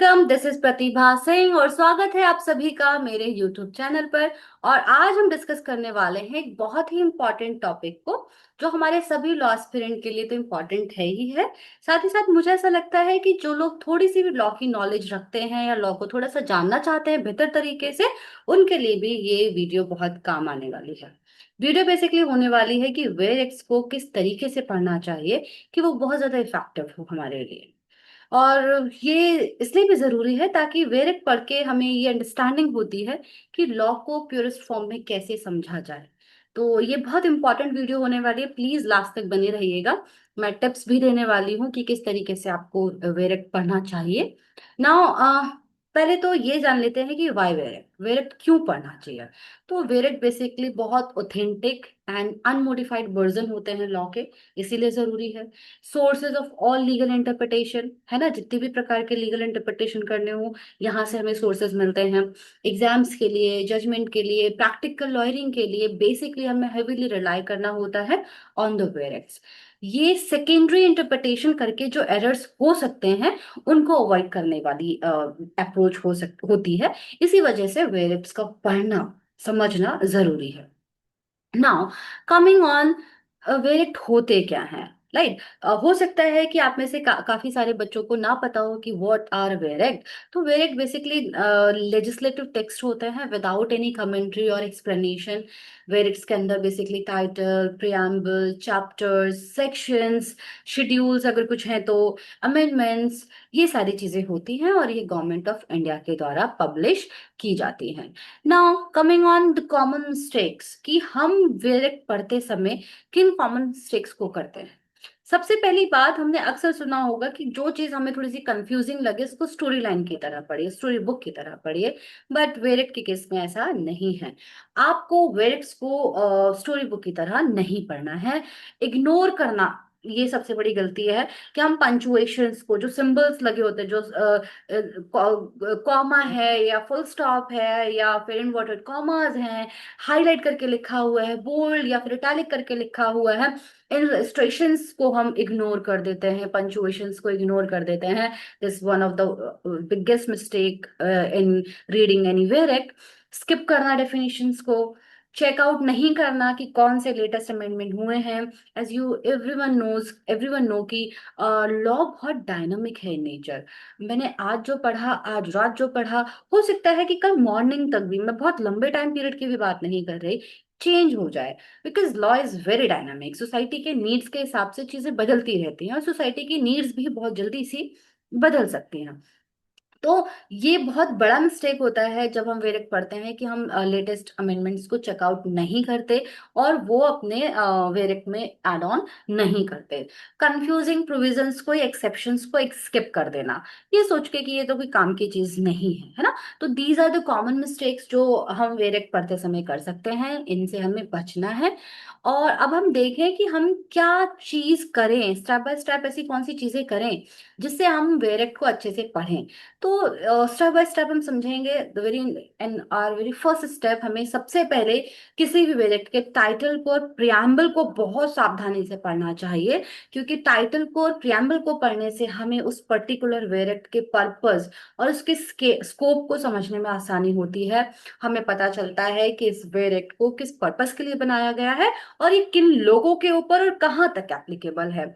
Welcome, this is Pratibha Singh और स्वागत है आप सभी का मेरे यूट्यूब चैनल पर। और आज हम डिस्कस करने वाले हैं एक बहुत ही इम्पोर्टेंट टॉपिक को, जो हमारे सभी लॉ एस्पिरेंट के लिए तो इम्पोर्टेंट है ही है। साथ ही साथ मुझे ऐसा लगता है कि जो लोग थोड़ी सी भी लॉ की नॉलेज रखते हैं या लॉ को थोड़ा सा जानना चाहते हैं बेहतर तरीके से, उनके लिए भी ये वीडियो बहुत काम आने वाली है। वीडियो बेसिकली होने वाली है कि वेयर एक्स को किस तरीके से पढ़ना चाहिए कि वो बहुत ज्यादा इफेक्टिव हो हमारे लिए। और ये इसलिए भी जरूरी है ताकि वेरिक पढ़ के हमें ये अंडरस्टैंडिंग होती है कि लॉ को प्योरेस्ट फॉर्म में कैसे समझा जाए। तो ये बहुत इंपॉर्टेंट वीडियो होने वाली है, प्लीज लास्ट तक बने रहिएगा। मैं टिप्स भी देने वाली हूँ कि किस तरीके से आपको वेरिक पढ़ना चाहिए। नाउ पहले तो ये जान लेते हैं कि वाई वेरिक वेरिक क्यों पढ़ना चाहिए। तो वेरिक बेसिकली बहुत ऑथेंटिक एंड अनमोडिफाइड वर्जन होते हैं लॉ के, इसीलिए जरूरी है। Sources of all legal interpretation है ना, जितने भी प्रकार के लीगल इंटरप्रिटेशन करने हो यहाँ से हमें सोर्सेज मिलते हैं। एग्जाम्स के लिए, जजमेंट के लिए, प्रैक्टिकल लॉयरिंग के लिए बेसिकली हमें हेवीली रिलाई करना होता है ऑन द वेरिक्स। ये सेकेंडरी इंटरप्रिटेशन करके जो एरर्स हो सकते हैं उनको अवॉइड करने वाली अप्रोच होती है। इसी वजह से वेरिक्स का पढ़ना समझना जरूरी है। नाउ कमिंग ऑन, वेरिएक्ट होते क्या हैं, राइट। हो सकता है कि आप में से काफी सारे बच्चों को ना पता हो कि व्हाट आर वेरिएक्ट। तो वेरिएक्ट बेसिकली लेजिस्लेटिव टेक्स्ट होते हैं विदाउट एनी कमेंट्री और एक्सप्लेनेशन। वेरिएक्ट्स के अंदर basically title, preamble, chapters, sections, schedules अगर कुछ हैं तो, अमेंडमेंट्स, ये सारी चीजें होती हैं और ये गवर्नमेंट ऑफ इंडिया के द्वारा पब्लिश की जाती हैं। Now coming on the common mistakes कि हम वेरिएक्ट पढ़ते समय किन कॉमन मिस्टेक्स को करते हैं। सबसे पहली बात, हमने अक्सर सुना होगा कि जो चीज हमें थोड़ी सी कंफ्यूजिंग लगे उसको स्टोरी लाइन की तरह पढ़िए, स्टोरी बुक की तरह पढ़िए। बट वेरिएक्ट के केस में ऐसा नहीं है। आपको वेरिएक्ट्स को स्टोरी बुक की तरह नहीं पढ़ना है, इग्नोर करना। ये सबसे बड़ी गलती है कि हम पंचुएशंस को, जो सिंबल्स लगे होते हैं, जो कॉमा है या फुल स्टॉप है या फिर इनवर्टेड कॉमास हैं, हाईलाइट करके लिखा हुआ है, बोल्ड या फिर इटैलिक करके लिखा हुआ है, इलस्ट्रेशंस को हम इग्नोर कर देते हैं, पंचुएशंस को इग्नोर कर देते हैं। This one of the biggest mistake in reading any bare act. स्किप करना डेफिनेशंस को, चेकआउट नहीं करना कि कौन से लेटेस्ट अमेंडमेंट हुए हैं। एज यू एवरीवन नो कि लॉ बहुत डायनामिक है इन नेचर। मैंने आज जो पढ़ा, आज रात जो पढ़ा, हो सकता है कि कल मॉर्निंग तक भी, मैं बहुत लंबे टाइम पीरियड की भी बात नहीं कर रही, चेंज हो जाए। Because law is very dynamic, society के नीड्स के हिसाब से चीजें बदलती रहती हैं और सोसाइटी की नीड्स भी बहुत जल्दी सी बदल सकती हैं। तो ये बहुत बड़ा मिस्टेक होता है जब हम वेरिएक्ट पढ़ते हैं कि हम लेटेस्ट अमेंडमेंट्स को चेकआउट नहीं करते और वो अपने वेरिएक्ट में ऐड ऑन नहीं करते। कंफ्यूजिंग प्रोविजंस को या एक्सेप्शंस को एक स्किप कर देना, ये सोच के कि ये तो कोई काम की चीज नहीं है ना। तो these are the common mistakes जो हम वेरिएक्ट पढ़ते समय कर सकते हैं, इनसे हमें बचना है। और अब हम देखें कि हम क्या चीज करें, स्टेप बाय स्टेप ऐसी कौन सी चीजें करें जिससे हम वेरिएक्ट को अच्छे से पढ़ें। तो स्टेप बाय स्टेप हम समझेंगे। The very and our very first step, हमें सबसे पहले किसी भी वेरिएक्ट के टाइटल को और प्रियम्बल को बहुत सावधानी से पढ़ना चाहिए। क्योंकि टाइटल को और प्रियम्बल को पढ़ने से हमें उस पर्टिकुलर वेरिएक्ट के पर्पस और उसके स्कोप को समझने में आसानी होती है। हमें पता चलता है कि इस वेरिएक्ट को किस पर्पस के लिए बनाया गया है और ये किन लोगों के ऊपर और कहाँ तक एप्लीकेबल है।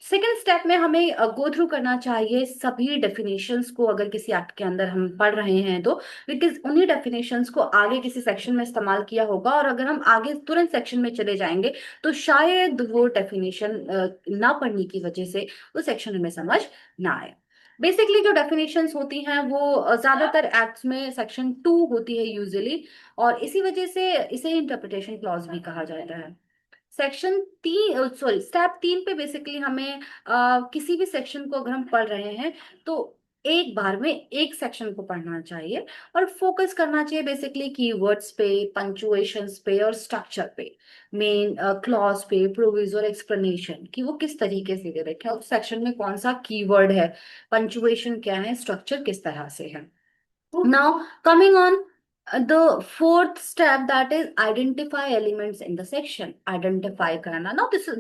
सेकेंड स्टेप में हमें गो थ्रू करना चाहिए सभी डेफिनेशंस को, अगर किसी एक्ट के अंदर हम पढ़ रहे हैं तो। बिकॉज उन्हीं डेफिनेशंस को आगे किसी सेक्शन में इस्तेमाल किया होगा और अगर हम आगे तुरंत सेक्शन में चले जाएंगे तो शायद वो डेफिनेशन ना पढ़ने की वजह से उस सेक्शन में समझ ना आए। बेसिकली जो डेफिनेशंस होती हैं वो ज्यादातर एक्ट्स में सेक्शन 2 होती है यूजुअली, और इसी वजह से इसे इंटरप्रिटेशन क्लॉज भी कहा जाता है। सेक्शन 3, सॉरी, स्टेप 3 पे बेसिकली हमें किसी भी सेक्शन को अगर हम पढ़ रहे हैं तो एक बार में एक सेक्शन को पढ़ना चाहिए और फोकस करना चाहिए बेसिकली कीवर्ड्स पे, पंक्चुएशंस पे और स्ट्रक्चर पे। मेन क्लॉज पे, प्रोविज और एक्सप्लेनेशन कि वो किस तरीके से दे रखे हैं, उस सेक्शन में कौन सा कीवर्ड है, पंक्चुएशन क्या है, स्ट्रक्चर किस तरह से है। Now, coming on the fourth step, that is identify elements in the section. Identify करना। Now, this is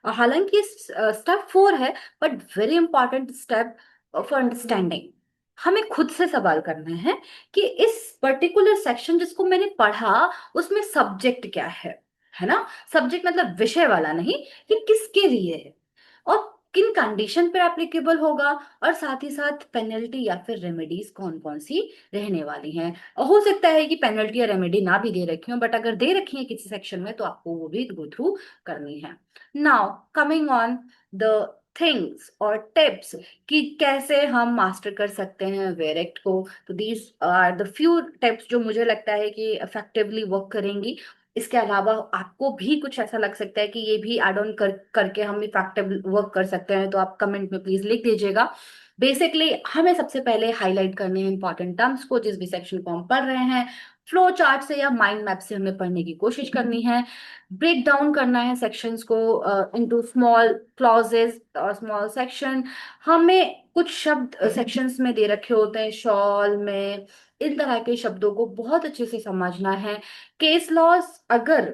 हालांकि स्टेप 4 है, but very important step for understanding। हमें खुद से सवाल करना है कि इस पर्टिकुलर सेक्शन जिसको मैंने पढ़ा उसमें सब्जेक्ट क्या है ना। सब्जेक्ट मतलब विषय वाला नहीं, कि किसके लिए है और किन कंडीशन पर एप्लीकेबल होगा, और साथ ही साथ पेनल्टी या फिर रेमेडीज कौन कौन सी रहने वाली हैं। और हो सकता है कि पेनल्टी या रेमेडी ना भी दे रखी हो, बट अगर दे रखी है किसी सेक्शन में तो आपको वो भी गो थ्रू करनी है। Now coming on the things और टिप्स कि कैसे हम मास्टर कर सकते हैं वेरेक्ट को, तो these are the few tips जो मुझे लगता है कि इफेक्टिवली वर्क करेंगी। इसके अलावा आपको भी कुछ ऐसा लग सकता है कि ये भी एड ऑन करके हम इफेक्टिव वर्क कर सकते हैं, तो आप कमेंट में प्लीज लिख दीजिएगा। बेसिकली हमें सबसे पहले हाईलाइट करने हैं इंपॉर्टेंट टर्म्स को जिस भी सेक्शन को हम पढ़ रहे हैं। फ्लो चार्ट से या माइंड मैप से हमें पढ़ने की कोशिश करनी है। ब्रेक डाउन करना है सेक्शंस को इनटू स्मॉल क्लॉजेस और स्मॉल सेक्शन। हमें कुछ शब्द सेक्शंस में दे रखे होते हैं शॉल में, इन तरह के शब्दों को बहुत अच्छे से समझना है। केस लॉस अगर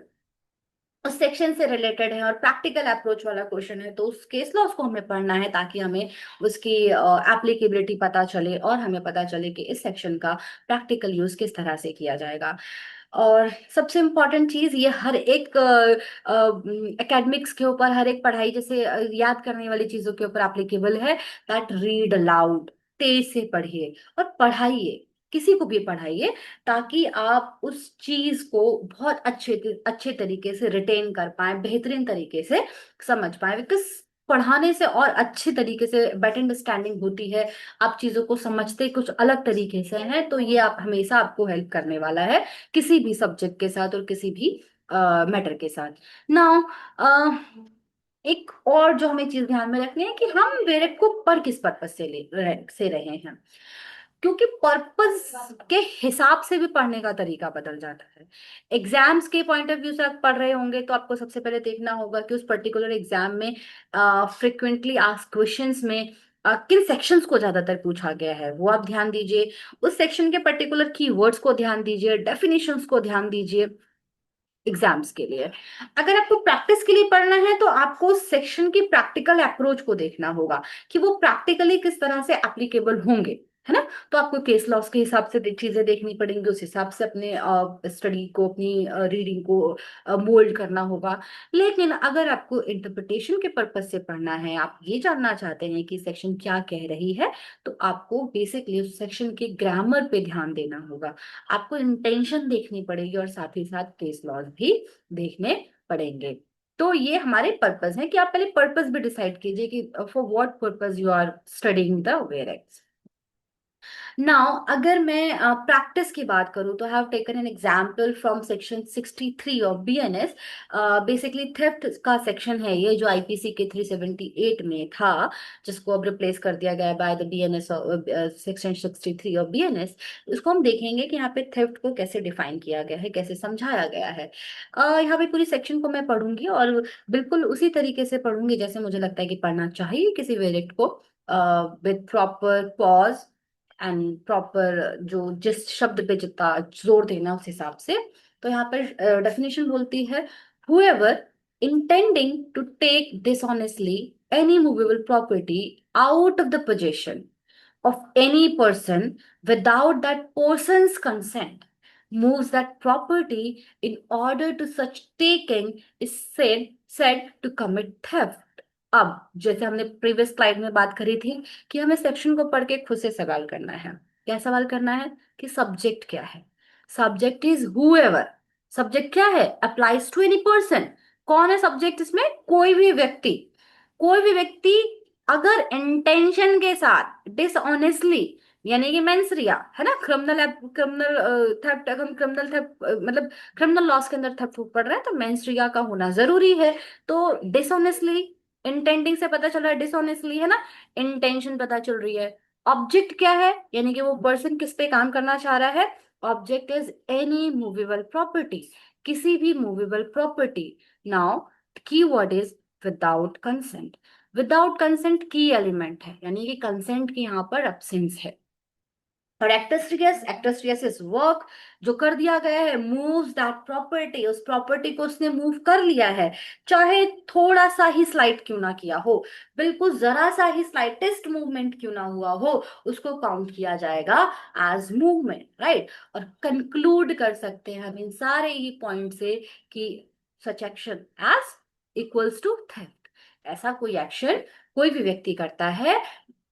उस सेक्शन से रिलेटेड है और प्रैक्टिकल अप्रोच वाला क्वेश्चन है तो उस केस लॉस को हमें पढ़ना है, ताकि हमें उसकी एप्लीकेबिलिटी पता चले और हमें पता चले कि इस सेक्शन का प्रैक्टिकल यूज किस तरह से किया जाएगा। और सबसे इम्पॉर्टेंट चीज, ये हर एक एकेडमिक्स के ऊपर, हर एक पढ़ाई जैसे याद करने वाली चीजों के ऊपर एप्लीकेबल है, दैट रीड अलाउड, तेज से पढ़िए और पढ़ाइए, किसी को भी पढ़ाइए, ताकि आप उस चीज को बहुत अच्छे अच्छे तरीके से रिटेन कर पाए, बेहतरीन तरीके से समझ पाए। बिकॉज पढ़ाने से और अच्छे तरीके से बेटर अंडरस्टैंडिंग होती है, आप चीजों को समझते कुछ अलग तरीके से हैं, तो ये आप हमेशा आपको हेल्प करने वाला है किसी भी सब्जेक्ट के साथ और किसी भी मैटर के साथ। नाउ एक और जो हमें चीज ध्यान में रखनी है कि हम वेरेट को पढ़ किस पर्पज से से रहे हैं, क्योंकि पर्पस के हिसाब से भी पढ़ने का तरीका बदल जाता है। एग्जाम्स के पॉइंट ऑफ व्यू से आप पढ़ रहे होंगे तो आपको सबसे पहले देखना होगा कि उस पर्टिकुलर एग्जाम में फ्रिक्वेंटली आस्क्ड क्वेश्चंस में किन सेक्शंस को ज्यादातर पूछा गया है वो आप ध्यान दीजिए। उस सेक्शन के पर्टिकुलर कीवर्ड्स को ध्यान दीजिए, डेफिनेशंस को ध्यान दीजिए एग्जाम्स के लिए। अगर आपको प्रैक्टिस के लिए पढ़ना है तो आपको सेक्शन की प्रैक्टिकल अप्रोच को देखना होगा कि वो प्रैक्टिकली किस तरह से एप्लीकेबल होंगे, है ना। तो आपको केस लॉस के हिसाब से चीजें देखनी पड़ेंगी, उस हिसाब से अपने स्टडी को, अपनी रीडिंग को मोल्ड करना होगा। लेकिन अगर आपको इंटरप्रिटेशन के पर्पज से पढ़ना है, आप ये जानना चाहते हैं कि सेक्शन क्या कह रही है, तो आपको बेसिकली उस सेक्शन के ग्रामर पे ध्यान देना होगा, आपको इंटेंशन देखनी पड़ेगी और साथ ही साथ केस लॉज भी देखने पड़ेंगे। तो ये हमारे पर्पस है कि आप पहले पर्पस भी डिसाइड कीजिए कि for what purpose you are studying the bare acts. Now अगर मैं प्रैक्टिस की बात करूं तो have taken an example from section 63 of BNS. Basically theft का सेक्शन है ये, जो आईपीसी के 378 में था, जिसको अब रिप्लेस कर दिया गया है by the BNS section 63 of BNS. इसको हम देखेंगे कि यहाँ पे थेफ्ट को कैसे डिफाइन किया गया है, कैसे समझाया गया है। यहाँ पे पूरी सेक्शन को मैं पढ़ूंगी और बिल्कुल उसी तरीके से पढ़ूंगी जैसे मुझे लगता है कि पढ़ना चाहिए किसी वेरिएंट को, with proper pause and proper जो जिस शब्द पे जितना जोर देना उस हिसाब से। तो यहाँ पर डेफिनेशन बोलती है, whoever intending to take dishonestly any movable property out of the possession of any person without that person's consent moves that property in order to such taking is said to commit theft। अब जैसे हमने previous slide में बात करी थी कि हमें section को पढ़ के खुद से सवाल करना है। क्या सवाल करना है कि सब्जेक्ट क्या है। Subject is whoever. सब्जेक्ट क्या है, अप्लाइज टू एनी पर्सन। कौन है सब्जेक्ट इसमें, कोई भी व्यक्ति। कोई भी व्यक्ति अगर इंटेंशन के साथ डिसऑनेस्टली, यानी कि मेंसरिया है ना, क्रिमिनल थेफ्ट, हम क्रिमिनल थेफ्ट मतलब क्रिमिनल लॉस के अंदर थेफ्ट पढ़ रहे हैं तो मेंसरिया का होना जरूरी है। तो डिसऑनेस्टली, इंटेंडिंग से पता चल रहा है डिसऑनेस्टली, है ना, इंटेंशन पता चल रही है। ऑब्जेक्ट क्या है, यानी कि वो पर्सन किस पे काम करना चाह रहा है। Object is any movable property, किसी भी मूवेबल प्रॉपर्टी। नाउ की word is without consent. Without consent की एलिमेंट है, यानी कि कंसेंट की यहाँ पर अब्सेंस है। और एक्टस्ट्रियस इज वर्क, जो कर दिया गया है, मूव्स दैट प्रॉपर्टी, उस प्रॉपर्टी को उसने मूव कर लिया है, चाहे थोड़ा सा ही स्लाइड क्यों ना किया हो, बिल्कुल जरा सा ही स्लाइटेस्ट मूवमेंट क्यों ना हुआ हो, उसको काउंट किया जाएगा एज मूवमेंट, राइट। और कंक्लूड कर सकते हैं हम इन सारे ही पॉइंट से कि such action as equals to theft, ऐसा कोई एक्शन कोई भी व्यक्ति करता है,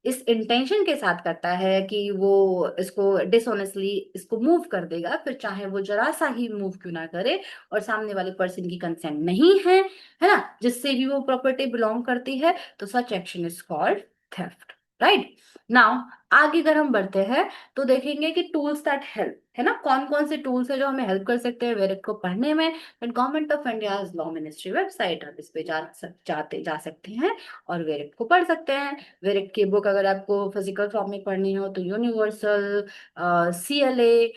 इस इंटेंशन के साथ करता है कि वो इसको डिसऑनेस्टली इसको मूव कर देगा, फिर चाहे वो जरा सा ही मूव क्यों ना करे, और सामने वाले पर्सन की कंसेंट नहीं है ना, जिससे भी वो प्रॉपर्टी बिलोंग करती है, तो such action is called theft, right. Now आगे अगर हम बढ़ते हैं तो देखेंगे कि टूल्स दैट हेल्प, है ना, कौन कौन से टूल्स है जो हमें हेल्प कर सकते हैं वेरिट को पढ़ने में। Government of India law ministry website, आप इस पे जा सकते हैं और वेरिट को पढ़ सकते हैं। वेरिट की बुक अगर आपको फिजिकल फॉर्म में पढ़नी हो तो यूनिवर्सल, CLA,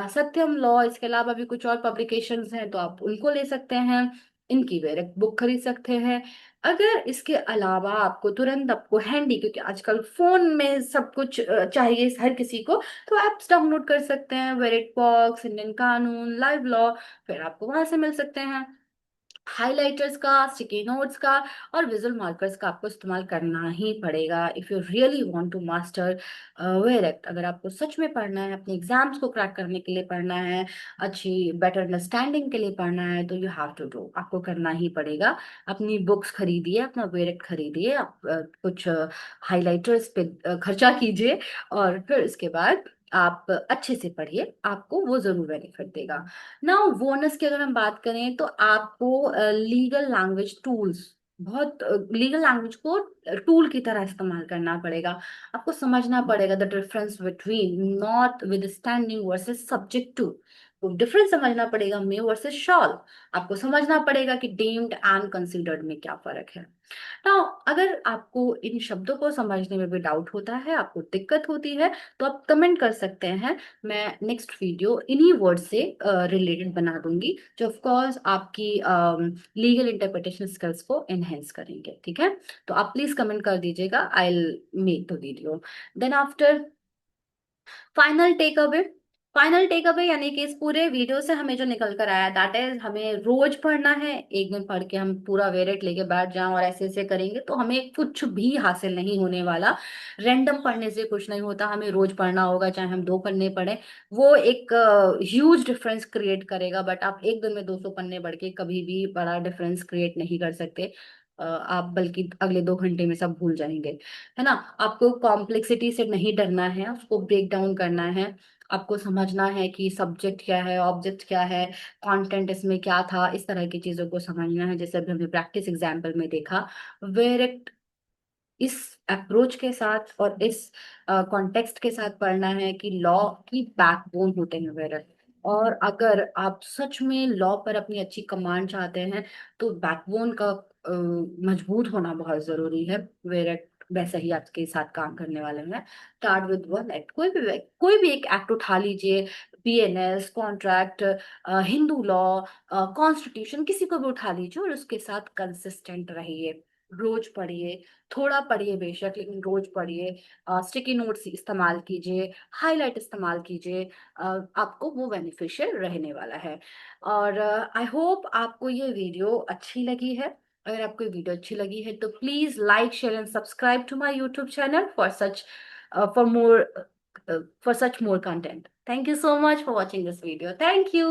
सत्यम लॉ, इसके अलावा भी कुछ और पब्लिकेशंस हैं तो आप उनको ले सकते हैं, इनकी वेरिट बुक खरीद सकते हैं। अगर इसके अलावा आपको तुरंत आपको हैंडी, क्योंकि आजकल फोन में सब कुछ चाहिए हर किसी को, तो एप्स डाउनलोड कर सकते हैं, वेरिट बॉक्स, इंडियन कानून, लाइव लॉ, फिर आपको वहां से मिल सकते हैं। हाइलाइटर्स का, स्टिकी नोट्स का और विजुअल मार्कर्स का आपको इस्तेमाल करना ही पड़ेगा if you really want to master bare act. अगर आपको सच में पढ़ना है, अपने एग्जाम्स को क्रैक करने के लिए पढ़ना है, अच्छी बेटर अंडरस्टैंडिंग के लिए पढ़ना है, तो यू हैव टू डू, आपको करना ही पड़ेगा। अपनी बुक्स खरीदिए, अपना वेरेक्ट खरीदिए, आप कुछ हाइलाइटर्स पे खर्चा कीजिए, और फिर इसके बाद आप अच्छे से पढ़िए, आपको वो जरूर बेनिफिट देगा। नाउ बोनस की अगर हम बात करें तो आपको लीगल लैंग्वेज टूल्स, बहुत लीगल लैंग्वेज को टूल की तरह इस्तेमाल करना पड़ेगा। आपको समझना पड़ेगा the difference between notwithstanding versus subject to, तो डिफरेंस समझना पड़ेगा, मे वर्सेस शॉल। आपको समझना पड़ेगा कि डीम्ड एंड कंसिडर्ड में क्या फर्क है। तो अगर आपको इन शब्दों को समझने में भी डाउट होता है, आपको दिक्कत होती है, तो आप कमेंट कर सकते हैं। मैं नेक्स्ट वीडियो इन्हीं वर्ड से रिलेटेड बना दूंगी, जो ऑफ कोर्स आपकी लीगल इंटरप्रिटेशन स्किल्स को एनहेंस करेंगे, ठीक है। तो आप प्लीज कमेंट कर दीजिएगा, I will make the video. Then after, final take away, final take away यानी कि इस पूरे वीडियो से हमें जो निकल कर आया, दैट इज हमें रोज पढ़ना है। एक दिन पढ़ के हम पूरा वेरेट लेके बैठ जाएं और ऐसे ऐसे करेंगे तो हमें कुछ भी हासिल नहीं होने वाला। रैंडम पढ़ने से कुछ नहीं होता, हमें रोज पढ़ना होगा, चाहे हम 2 पन्ने पढ़े, वो एक ह्यूज डिफरेंस क्रिएट करेगा। बट आप एक दिन में 200 पन्ने पढ़ के कभी भी बड़ा डिफरेंस क्रिएट नहीं कर सकते। आप बल्कि अगले 2 घंटे में सब भूल जाएंगे, है ना। आपको कॉम्प्लेक्सिटी से नहीं डरना है, उसको ब्रेक डाउन करना है। आपको समझना है कि सब्जेक्ट क्या है, ऑब्जेक्ट क्या है, कंटेंट इसमें क्या था, इस तरह की चीजों को समझना है, जैसे अभी हमने प्रैक्टिस एग्जाम्पल में देखा। वेर इस अप्रोच के साथ और इस कॉन्टेक्स्ट के साथ पढ़ना है कि लॉ की बैकबोन होते हैं वेरेक्ट। और अगर आप सच में लॉ पर अपनी अच्छी कमांड चाहते हैं तो बैकबोन का मजबूत होना बहुत जरूरी है। वेरेक्ट वैसे ही आपके साथ काम करने वाले हैं। स्टार्ट विद वन एक्ट, कोई भी एक एक्ट उठा लीजिए, PNS, contract, Hindu law, constitution, किसी को भी उठा लीजिए और उसके साथ कंसिस्टेंट रहिए। रोज पढ़िए, थोड़ा पढ़िए बेशक, लेकिन रोज पढ़िए। स्टिकी नोट्स इस्तेमाल कीजिए, हाईलाइट इस्तेमाल कीजिए, आपको वो बेनिफिशियल रहने वाला है। और आई होप आपको ये वीडियो अच्छी लगी है। अगर आपको ये वीडियो अच्छी लगी है तो please like, share and subscribe to my YouTube channel for more for such more content. Thank you so much for watching this video, thank you.